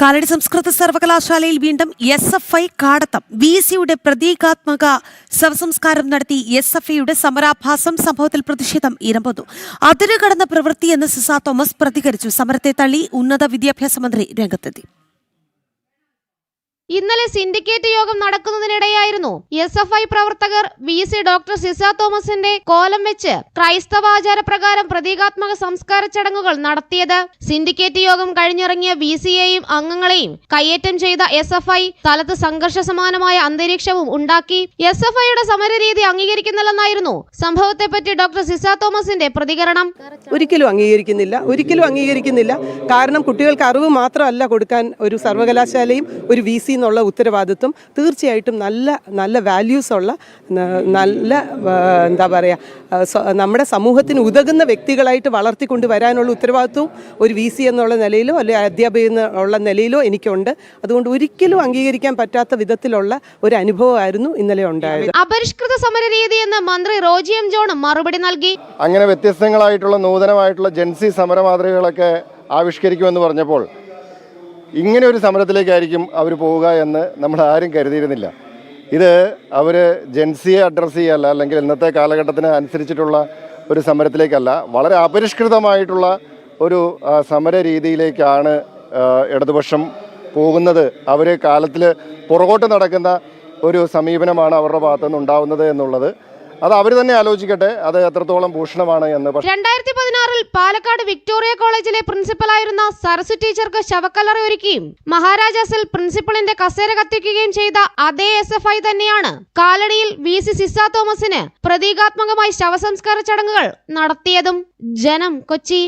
കാലടി സംസ്കൃത സർവകലാശാലയിൽ വീണ്ടും SFI കാടത്തം VC-യുടെ പ്രതീകാത്മക ശവസംസ്കാരം നടത്തി SFI-യുടെ സമരാഭാസം. സംഭവത്തിൽ പ്രതിഷേധം ഇരമ്പുന്നു. അതിരുകടന്ന പ്രവൃത്തിയെന്ന് സിസ തോമസ് പ്രതികരിച്ചു. സമരത്തെ തള്ളി ഉന്നത വിദ്യാഭ്യാസ മന്ത്രി രംഗത്തെത്തി. ഇന്നലെ സിൻഡിക്കേറ്റ് യോഗം നടക്കുന്നതിനിടെയായിരുന്നു SFI പ്രവർത്തകർ VC ഡോക്ടർ സിസ തോമസിന്റെ കോലം വെച്ച് ക്രൈസ്തവ ആചാരപ്രകാരം പ്രതീകാത്മക സംസ്കാര ചടങ്ങുകൾ നടത്തിയത്. സിൻഡിക്കേറ്റ് യോഗം കഴിഞ്ഞിറങ്ങിയ VC-യെയും അംഗങ്ങളെയും കയ്യേറ്റം ചെയ്ത SFI സ്ഥലത്ത് സംഘർഷ സമാനമായ അന്തരീക്ഷവും ഉണ്ടാക്കി. SFI-യുടെ സമരരീതി അംഗീകരിക്കുന്നില്ലെന്നായിരുന്നു സംഭവത്തെപ്പറ്റി ഡോക്ടർ സിസ തോമസിന്റെ പ്രതികരണം. ഒരിക്കലും അംഗീകരിക്കുന്നില്ല. കാരണം കുട്ടികൾക്ക് അറിവ് മാത്രമല്ല കൊടുക്കാൻ ഒരു സർവകലാശാലയും ഒരു VC എന്നുള്ള ഉത്തരവാദിത്വം തീർച്ചയായിട്ടും നല്ല വാല്യൂസ് ഉള്ള നല്ല എന്താ പറയുക നമ്മുടെ സമൂഹത്തിന് ഉതകുന്ന വ്യക്തികളായിട്ട് വളർത്തിക്കൊണ്ട് വരാനുള്ള ഉത്തരവാദിത്വവും ഒരു VC എന്നുള്ള നിലയിലോ അല്ലെങ്കിൽ അധ്യാപക എന്നുള്ള നിലയിലോ എനിക്കുണ്ട്. അതുകൊണ്ട് ഒരിക്കലും അംഗീകരിക്കാൻ പറ്റാത്ത വിധത്തിലുള്ള ഒരു അനുഭവമായിരുന്നു ഇന്നലെ ഉണ്ടായത്. അപരിഷ്കൃത സമരരീതി എന്ന് മന്ത്രി റോജി എം ജോൺ മറുപടി നൽകി. അങ്ങനെ വ്യത്യസ്തങ്ങളായിട്ടുള്ള നൂതനമായിട്ടുള്ള ജൻസി സമര മാതൃകകളൊക്കെ ആവിഷ്കരിക്കുമെന്ന് പറഞ്ഞപ്പോൾ ഇങ്ങനെ ഒരു സമരത്തിലേക്കായിരിക്കും അവർ പോവുക എന്ന് നമ്മൾ ആരും കരുതിയിരുന്നില്ല. ഇത് അവർ ജൻസിയെ അഡ്രസ്സ് ചെയ്യല്ല, അല്ലെങ്കിൽ ഇന്നത്തെ കാലഘട്ടത്തിന് അനുസരിച്ചിട്ടുള്ള ഒരു സമരത്തിലേക്കല്ല, വളരെ അപരിഷ്കൃതമായിട്ടുള്ള ഒരു സമര രീതിയിലേക്കാണ് ഇടതുപക്ഷം പോകുന്നത്. അവർ കാലത്തിൽ പുറകോട്ട് നടക്കുന്ന ഒരു സമീപനമാണ് അവരുടെ ഭാഗത്തുനിന്ന് ഉണ്ടാവുന്നത് എന്നുള്ളത് അത് അവർ തന്നെ ആലോചിക്കട്ടെ, അത് എത്രത്തോളം ഭൂഷണമാണ് എന്ന്. 2016 പാലക്കാട് വിക്ടോറിയ കോളേജിലെ പ്രിൻസിപ്പലായിരുന്ന സരസു ടീച്ചർക്ക് ശവക്കല്ലറ ഒരുക്കുകയും മഹാരാജാസിൽ പ്രിൻസിപ്പളിന്റെ കസേര കത്തിക്കുകയും ചെയ്ത അതേ SFI തന്നെയാണ് കാലടിയിൽ VC സിസ തോമസിന് പ്രതീകാത്മകമായി ശവസംസ്കാര ചടങ്ങുകൾ നടത്തിയതും. ജനം, കൊച്ചി.